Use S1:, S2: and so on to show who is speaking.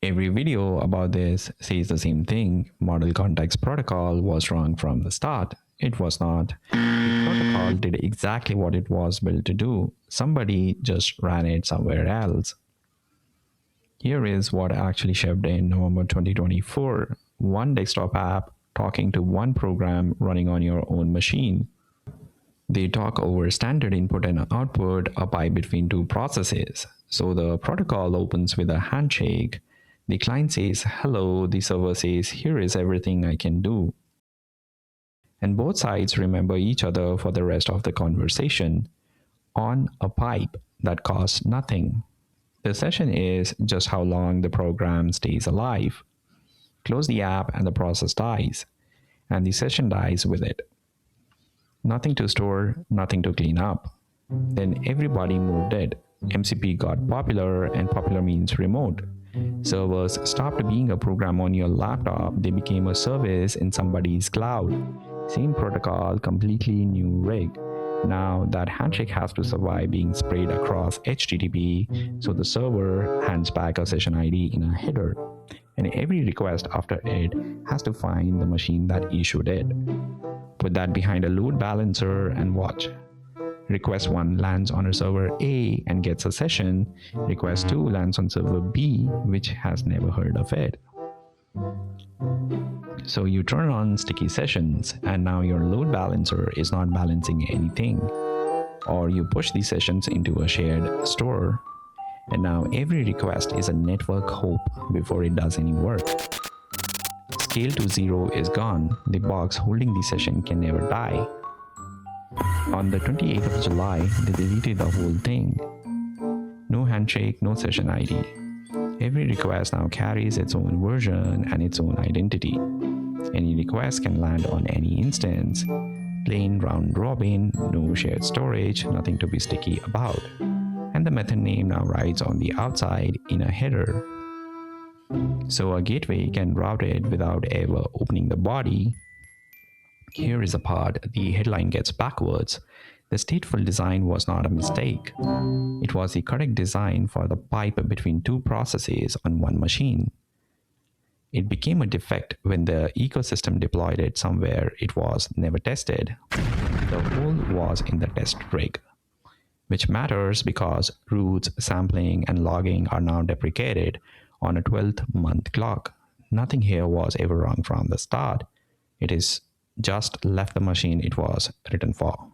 S1: Every video about this says the same thing. Model context protocol was wrong from the start. It was not. The protocol did exactly what it was built to do. Somebody just ran it somewhere else. Here is what actually shipped in November 2024. One desktop app talking to one program running on your own machine. They talk over standard input and output, a pipe between two processes. So the protocol opens with a handshake. The client says, hello. The server says, here is everything I can do. And both sides remember each other for the rest of the conversation on a pipe that costs nothing. The session is just how long the program stays alive. Close the app and the process dies, and the session dies with it. Nothing to store, nothing to clean up. Then everybody moved it. MCP got popular, and popular means remote. Servers stopped being a program on your laptop, they became a service in somebody's cloud. Same protocol, completely new rig. Now that handshake has to survive being sprayed across HTTP, so the server hands back a session ID in a header, and every request after it has to find the machine that issued it. Put that behind a load balancer and watch. Request 1 lands on a server A and gets a session. Request 2 lands on server B, which has never heard of it. So you turn on sticky sessions, and now your load balancer is not balancing anything. Or you push these sessions into a shared store, and now every request is a network hope before it does any work. Scale to 0 is gone. The box holding the session can never die. On the 28th of July, they deleted the whole thing. No handshake, no session ID. Every request now carries its own version and its own identity. Any request can land on any instance. Plain round robin, no shared storage, nothing to be sticky about. And the method name now rides on the outside in a header. So a gateway can route it without ever opening the body. Here is a part the headline gets backwards. The stateful design was not a mistake. It was the correct design for the pipe between two processes on one machine. It became a defect when the ecosystem deployed it somewhere it was never tested. The hole was in the test rig, which matters because routes, sampling, and logging are now deprecated on a 12-month clock. Nothing here was ever wrong from the start. It is just left the machine it was written for.